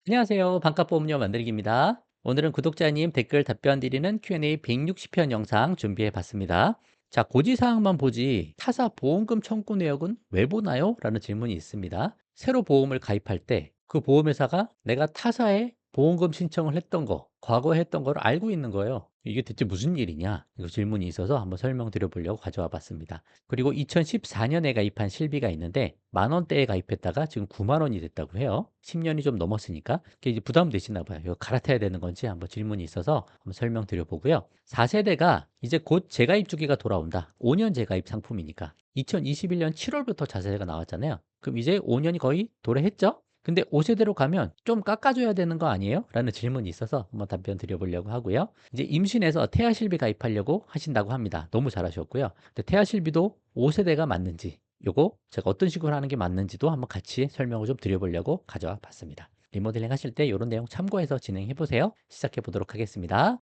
안녕하세요. 반값보험료 만들기입니다. 오늘은 구독자님 댓글 답변 드리는 Q&A 160편 영상 준비해 봤습니다. 자, 고지사항만 보지 타사 보험금 청구 내역은 왜 보나요? 라는 질문이 있습니다. 새로 보험을 가입할 때 그 보험회사가 내가 타사에 보험금 신청을 했던 거, 과거에 했던 걸 알고 있는 거예요. 이게 대체 무슨 일이냐? 이거 질문이 있어서 한번 설명드려 보려고 가져와 봤습니다. 그리고 2014년에 가입한 실비가 있는데 10,000원대에 가입했다가 지금 90,000원이 됐다고 해요. 10년이 좀 넘었으니까 이게 이제 부담되시나 봐요. 이거 갈아타야 되는 건지 한번 질문이 있어서 한번 설명드려 보고요. 4세대가 이제 곧 재가입 주기가 돌아온다. 5년 재가입 상품이니까 2021년 7월부터 자세가 나왔잖아요. 그럼 이제 5년이 거의 도래했죠? 근데 5세대로 가면 좀 깎아줘야 되는 거 아니에요? 라는 질문이 있어서 한번 답변 드려보려고 하고요. 이제 임신해서 태아실비 가입하려고 하신다고 합니다. 너무 잘하셨고요. 근데 태아실비도 5세대가 맞는지, 요거 제가 어떤 식으로 하는 게 맞는지도 한번 같이 설명을 좀 드려보려고 가져와 봤습니다. 리모델링 하실 때 이런 내용 참고해서 진행해 보세요. 시작해 보도록 하겠습니다.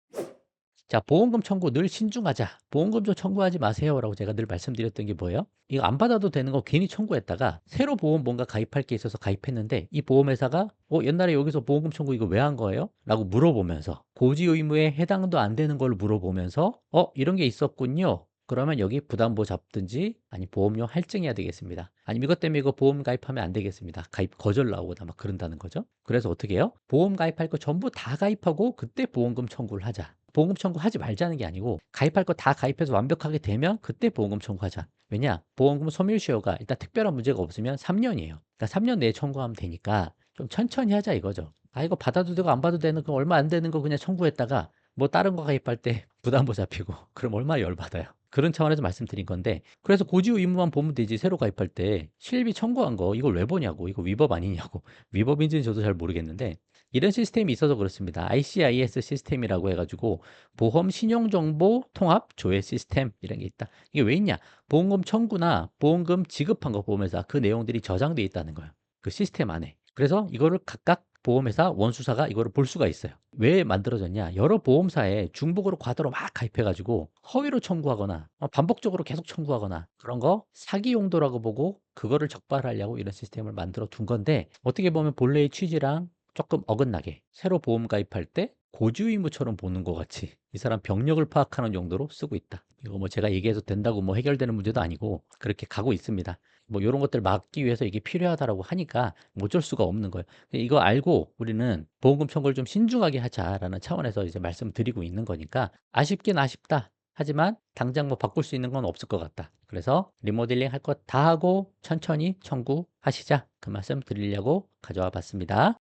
자, 보험금 청구 늘 신중하자. 보험금 좀 청구하지 마세요라고 제가 늘 말씀드렸던 게 뭐예요? 이거 안 받아도 되는 거 괜히 청구했다가 새로 보험 뭔가 가입할 게 있어서 가입했는데 이 보험회사가 옛날에 여기서 보험금 청구 이거 왜 한 거예요? 라고 물어보면서 고지 의무에 해당도 안 되는 걸 물어보면서 이런 게 있었군요. 그러면 여기 부담보 잡든지 아니 보험료 할증해야 되겠습니다. 아니면 이것 때문에 이거 보험 가입하면 안 되겠습니다. 가입 거절 나오거나 막 그런다는 거죠. 그래서 어떻게 해요? 보험 가입할 거 전부 다 가입하고 그때 보험금 청구를 하자. 보험금 청구하지 말자는 게 아니고 가입할 거 다 가입해서 완벽하게 되면 그때 보험금 청구하자. 왜냐? 보험금 소멸시효가 일단 특별한 문제가 없으면 3년이에요. 그러니까 3년 내에 청구하면 되니까 좀 천천히 하자 이거죠. 아 이거 받아도 되고 안 받아도 되는 거 얼마 안 되는 거 그냥 청구했다가 뭐 다른 거 가입할 때 부담보 잡히고 그럼 얼마나 열받아요. 그런 차원에서 말씀드린 건데 그래서 고지후 의무만 보면 되지 새로 가입할 때 실비 청구한 거 이걸 왜 보냐고 이거 위법 아니냐고 위법인지는 저도 잘 모르겠는데 이런 시스템이 있어서 그렇습니다. ICIS 시스템이라고 해가지고 보험 신용정보 통합 조회 시스템 이런 게 있다. 이게 왜 있냐? 보험금 청구나 보험금 지급한 거 보험회사 그 내용들이 저장돼 있다는 거예요. 그 시스템 안에. 그래서 이거를 각각 보험회사 원수사가 이거를 볼 수가 있어요. 왜 만들어졌냐? 여러 보험사에 중복으로 과도로 막 가입해가지고 허위로 청구하거나 반복적으로 계속 청구하거나 그런 거 사기 용도라고 보고 그거를 적발하려고 이런 시스템을 만들어 둔 건데 어떻게 보면 본래의 취지랑 조금 어긋나게 새로 보험 가입할 때 고지 의무처럼 보는 것 같이 이 사람 병력을 파악하는 용도로 쓰고 있다. 이거 뭐 제가 얘기해서 된다고 뭐 해결되는 문제도 아니고 그렇게 가고 있습니다. 뭐 이런 것들 막기 위해서 이게 필요하다라고 하니까 뭐 어쩔 수가 없는 거예요. 이거 알고 우리는 보험금 청구를 좀 신중하게 하자라는 차원에서 이제 말씀드리고 있는 거니까 아쉽긴 아쉽다. 하지만 당장 뭐 바꿀 수 있는 건 없을 것 같다. 그래서 리모델링 할 것 다 하고 천천히 청구하시자. 그 말씀 드리려고 가져와 봤습니다.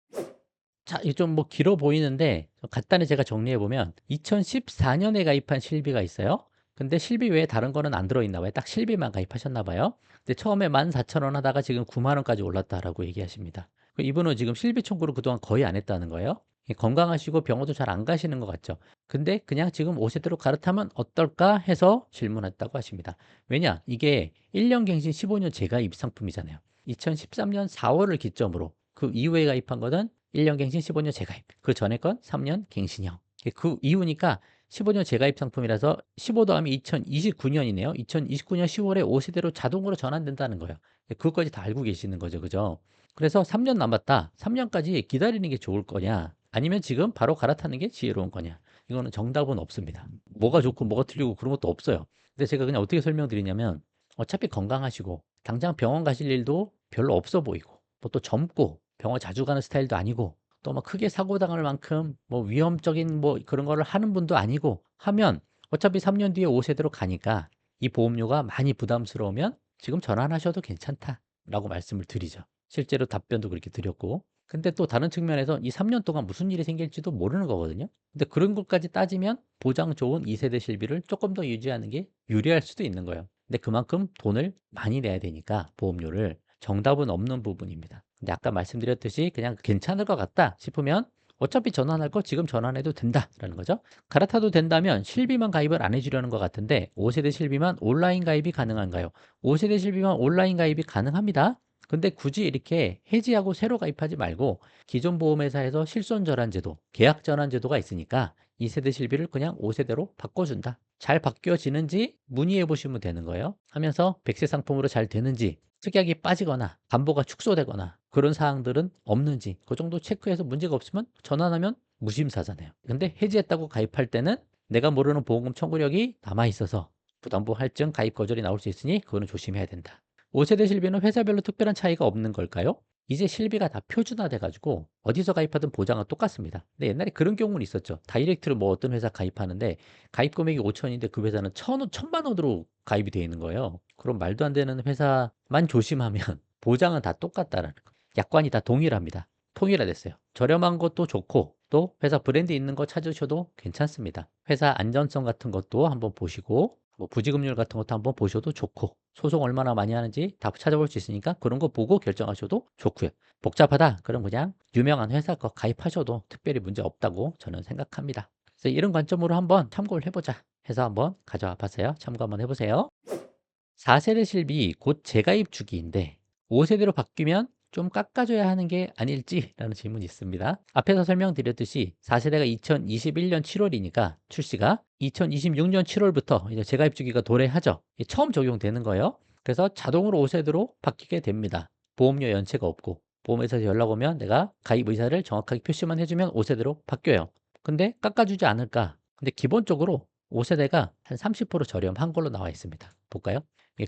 자, 이게 좀 뭐 길어 보이는데 간단히 제가 정리해 보면 2014년에 가입한 실비가 있어요. 근데 실비 외에 다른 거는 안 들어있나 봐요. 딱 실비만 가입하셨나 봐요. 근데 처음에 14,000원 하다가 지금 9만 원까지 올랐다라고 얘기하십니다. 이분은 지금 실비 청구를 그동안 거의 안 했다는 거예요. 건강하시고 병원도 잘 안 가시는 것 같죠. 근데 그냥 지금 5세대로 갈아타면 어떨까 해서 질문했다고 하십니다. 왜냐? 이게 1년 갱신 15년 재가입 상품이잖아요. 2013년 4월을 기점으로 그 이후에 가입한 거는 1년 갱신 15년 재가입. 그 전에 건 3년 갱신형. 그 이후니까 15년 재가입 상품이라서 15 더하면 2029년이네요. 2029년 10월에 5세대로 자동으로 전환된다는 거예요. 그것까지 다 알고 계시는 거죠. 그죠? 그래서 3년 남았다. 3년까지 기다리는 게 좋을 거냐? 아니면 지금 바로 갈아타는 게 지혜로운 거냐? 이거는 정답은 없습니다. 뭐가 좋고 뭐가 틀리고 그런 것도 없어요. 근데 제가 그냥 어떻게 설명드리냐면 어차피 건강하시고 당장 병원 가실 일도 별로 없어 보이고 뭐 또 젊고 병원 자주 가는 스타일도 아니고 또 막 크게 사고 당할 만큼 뭐 위험적인 뭐 그런 거를 하는 분도 아니고 하면 어차피 3년 뒤에 5세대로 가니까 이 보험료가 많이 부담스러우면 지금 전환하셔도 괜찮다라고 말씀을 드리죠. 실제로 답변도 그렇게 드렸고. 근데 또 다른 측면에서 이 3년 동안 무슨 일이 생길지도 모르는 거거든요. 근데 그런 것까지 따지면 보장 좋은 2세대 실비를 조금 더 유지하는 게 유리할 수도 있는 거예요. 근데 그만큼 돈을 많이 내야 되니까 보험료를 정답은 없는 부분입니다. 근데 아까 말씀드렸듯이 그냥 괜찮을 것 같다 싶으면 어차피 전환할 거 지금 전환해도 된다라는 거죠. 갈아타도 된다면 실비만 가입을 안 해주려는 것 같은데 5세대 실비만 온라인 가입이 가능한가요? 5세대 실비만 온라인 가입이 가능합니다. 근데 굳이 이렇게 해지하고 새로 가입하지 말고 기존 보험회사에서 실손 전환 제도, 계약 전환 제도가 있으니까 2세대 실비를 그냥 5세대로 바꿔준다. 잘 바뀌어지는지 문의해 보시면 되는 거예요. 하면서 백세 상품으로 잘 되는지 특약이 빠지거나 담보가 축소되거나 그런 사항들은 없는지 그 정도 체크해서 문제가 없으면 전환하면 무심사잖아요. 근데 해지했다고 가입할 때는 내가 모르는 보험금 청구력이 남아있어서 부담보 할증 가입 거절이 나올 수 있으니 그거는 조심해야 된다. 5세대 실비는 회사별로 특별한 차이가 없는 걸까요? 이제 실비가 다 표준화돼 가지고 어디서 가입하든 보장은 똑같습니다. 근데 옛날에 그런 경우는 있었죠. 다이렉트로 뭐 어떤 회사 가입하는데 가입 금액이 5천인데 그 회사는 1,000만 원으로 가입이 돼 있는 거예요. 그럼 말도 안 되는 회사만 조심하면 보장은 다 똑같다라는 거. 약관이 다 동일합니다. 통일화됐어요. 저렴한 것도 좋고 또 회사 브랜드 있는 거 찾으셔도 괜찮습니다. 회사 안전성 같은 것도 한번 보시고 뭐 부지급률 같은 것도 한번 보셔도 좋고 소송 얼마나 많이 하는지 다 찾아볼 수 있으니까 그런 거 보고 결정하셔도 좋고요. 복잡하다? 그럼 그냥 유명한 회사 거 가입하셔도 특별히 문제 없다고 저는 생각합니다. 그래서 이런 관점으로 한번 참고를 해보자 해서 한번 가져와 봤어요. 참고 한번 해보세요. 4세대 실비 곧 재가입 주기인데 5세대로 바뀌면 좀 깎아줘야 하는 게 아닐지라는 질문이 있습니다. 앞에서 설명드렸듯이 4세대가 2021년 7월이니까 출시가 2026년 7월부터 이제 재가입 주기가 도래하죠. 이게 처음 적용되는 거예요. 그래서 자동으로 5세대로 바뀌게 됩니다. 보험료 연체가 없고 보험회사에서 연락 오면 내가 가입 의사를 정확하게 표시만 해주면 5세대로 바뀌어요. 근데 깎아주지 않을까? 근데 기본적으로 5세대가 한 30% 저렴한 걸로 나와 있습니다. 볼까요?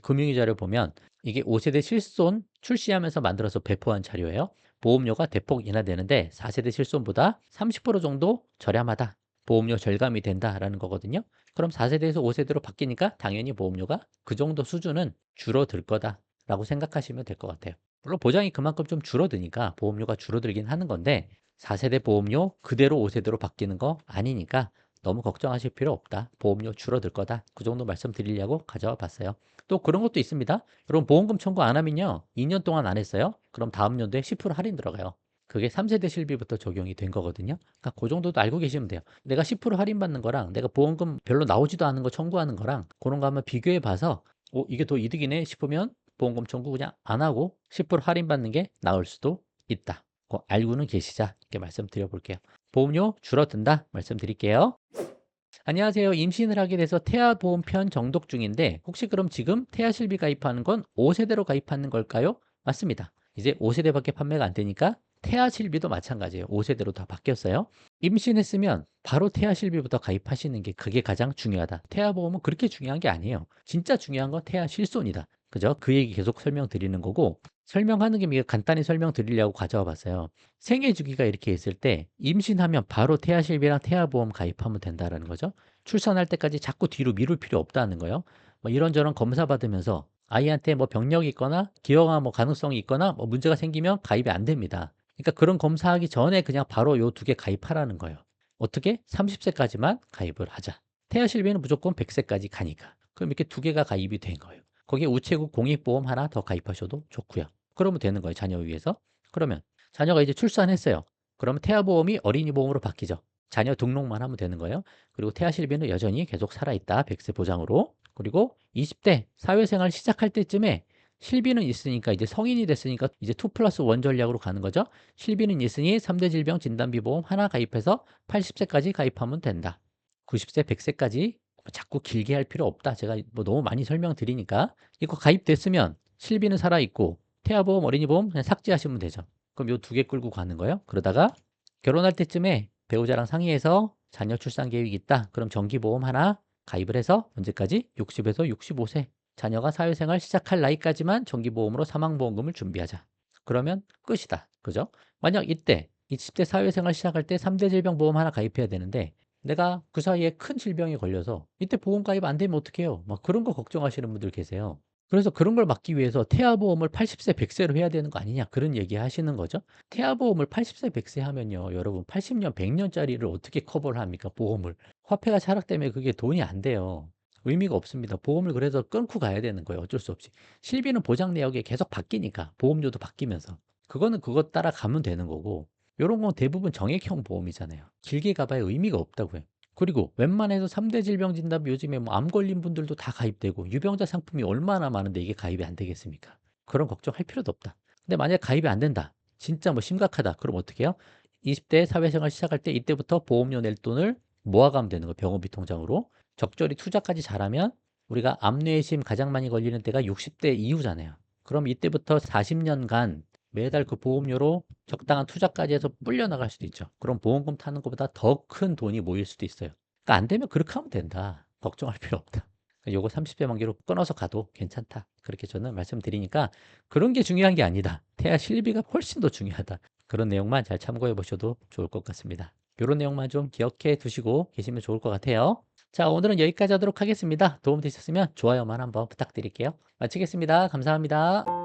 금융위 자료 보면 이게 5세대 실손 출시하면서 만들어서 배포한 자료예요. 보험료가 대폭 인하되는데 4세대 실손보다 30% 정도 저렴하다. 보험료 절감이 된다라는 거거든요. 그럼 4세대에서 5세대로 바뀌니까 당연히 보험료가 그 정도 수준은 줄어들 거다라고 생각하시면 될 것 같아요. 물론 보장이 그만큼 좀 줄어드니까 보험료가 줄어들긴 하는 건데 4세대 보험료 그대로 5세대로 바뀌는 거 아니니까 너무 걱정하실 필요 없다. 보험료 줄어들 거다. 그 정도 말씀드리려고 가져와 봤어요. 또 그런 것도 있습니다. 여러분 보험금 청구 안 하면요. 2년 동안 안 했어요. 그럼 다음 연도에 10% 할인 들어가요. 그게 3세대 실비부터 적용이 된 거거든요. 그러니까 그 정도도 알고 계시면 돼요. 내가 10% 할인받는 거랑 내가 보험금 별로 나오지도 않은 거 청구하는 거랑 그런 거 한번 비교해 봐서 이게 더 이득이네 싶으면 보험금 청구 그냥 안 하고 10% 할인받는 게 나을 수도 있다. 그거 알고는 계시자 이렇게 말씀드려 볼게요. 보험료 줄어든다 말씀드릴게요. 안녕하세요. 임신을 하게 돼서 태아보험 편 정독 중인데 혹시 그럼 지금 태아실비 가입하는 건 5세대로 가입하는 걸까요? 맞습니다. 이제 5세대밖에 판매가 안 되니까 태아실비도 마찬가지예요. 5세대로 다 바뀌었어요. 임신했으면 바로 태아실비부터 가입하시는 게 그게 가장 중요하다. 태아보험은 그렇게 중요한 게 아니에요. 진짜 중요한 건 태아실손이다. 그죠? 그 얘기 계속 설명드리는 거고 설명하는 김에 간단히 설명드리려고 가져와 봤어요. 생애 주기가 이렇게 있을 때 임신하면 바로 태아실비랑 태아보험 가입하면 된다는 거죠. 출산할 때까지 자꾸 뒤로 미룰 필요 없다는 거예요. 뭐 이런저런 검사 받으면서 아이한테 뭐 병력이 있거나 기형아 뭐 가능성이 있거나 뭐 문제가 생기면 가입이 안 됩니다. 그러니까 그런 검사하기 전에 그냥 바로 요 두 개 가입하라는 거예요. 어떻게? 30세까지만 가입을 하자. 태아실비는 무조건 100세까지 가니까. 그럼 이렇게 두 개가 가입이 된 거예요. 거기에 우체국 공익보험 하나 더 가입하셔도 좋고요. 그러면 되는 거예요. 자녀 위해서. 그러면 자녀가 이제 출산했어요. 그러면 태아보험이 어린이 보험으로 바뀌죠. 자녀 등록만 하면 되는 거예요. 그리고 태아실비는 여전히 계속 살아있다. 100세 보장으로. 그리고 20대 사회생활 시작할 때쯤에 실비는 있으니까 이제 성인이 됐으니까 이제 2 플러스 1 전략으로 가는 거죠. 실비는 있으니 3대 질병 진단비보험 하나 가입해서 80세까지 가입하면 된다. 90세, 100세까지 자꾸 길게 할 필요 없다. 제가 뭐 너무 많이 설명드리니까 이거 가입됐으면 실비는 살아있고 태아보험, 어린이보험 그냥 삭제하시면 되죠. 그럼 요 두 개 끌고 가는 거예요. 그러다가 결혼할 때쯤에 배우자랑 상의해서 자녀 출산 계획이 있다. 그럼 정기보험 하나 가입을 해서 언제까지? 60에서 65세. 자녀가 사회생활 시작할 나이까지만 정기보험으로 사망보험금을 준비하자. 그러면 끝이다. 그죠? 만약 이때 20대 사회생활 시작할 때 3대 질병보험 하나 가입해야 되는데 내가 그 사이에 큰 질병이 걸려서 이때 보험 가입 안 되면 어떡해요? 막 그런 거 걱정하시는 분들 계세요. 그래서 그런 걸 막기 위해서 태아보험을 80세, 100세로 해야 되는 거 아니냐 그런 얘기 하시는 거죠. 태아보험을 80세, 100세 하면요. 여러분 80년, 100년짜리를 어떻게 커버를 합니까? 보험을. 화폐가 하락되면 그게 돈이 안 돼요. 의미가 없습니다. 보험을 그래서 끊고 가야 되는 거예요. 어쩔 수 없이. 실비는 보장 내역이 계속 바뀌니까 보험료도 바뀌면서. 그거는 그것 따라 가면 되는 거고 요런 건 대부분 정액형 보험이잖아요. 길게 가봐야 의미가 없다고요. 그리고 웬만해서 3대 질병 진단비 요즘에 뭐 암 걸린 분들도 다 가입되고 유병자 상품이 얼마나 많은데 이게 가입이 안 되겠습니까? 그런 걱정할 필요도 없다. 근데 만약에 가입이 안 된다. 진짜 뭐 심각하다. 그럼 어떻게 해요? 20대 사회생활 시작할 때 이때부터 보험료 낼 돈을 모아가면 되는 거예요. 병원비 통장으로. 적절히 투자까지 잘하면 우리가 암 뇌심 가장 많이 걸리는 때가 60대 이후잖아요. 그럼 이때부터 40년간 매달 그 보험료로 적당한 투자까지 해서 불려 나갈 수도 있죠. 그럼 보험금 타는 것보다 더 큰 돈이 모일 수도 있어요. 그러니까 안 되면 그렇게 하면 된다. 걱정할 필요 없다. 요거 30대 만기로 끊어서 가도 괜찮다. 그렇게 저는 말씀드리니까 그런 게 중요한 게 아니다. 태아 실비가 훨씬 더 중요하다. 그런 내용만 잘 참고해 보셔도 좋을 것 같습니다. 이런 내용만 좀 기억해 두시고 계시면 좋을 것 같아요. 자, 오늘은 여기까지 하도록 하겠습니다. 도움 되셨으면 좋아요만 한번 부탁드릴게요. 마치겠습니다. 감사합니다.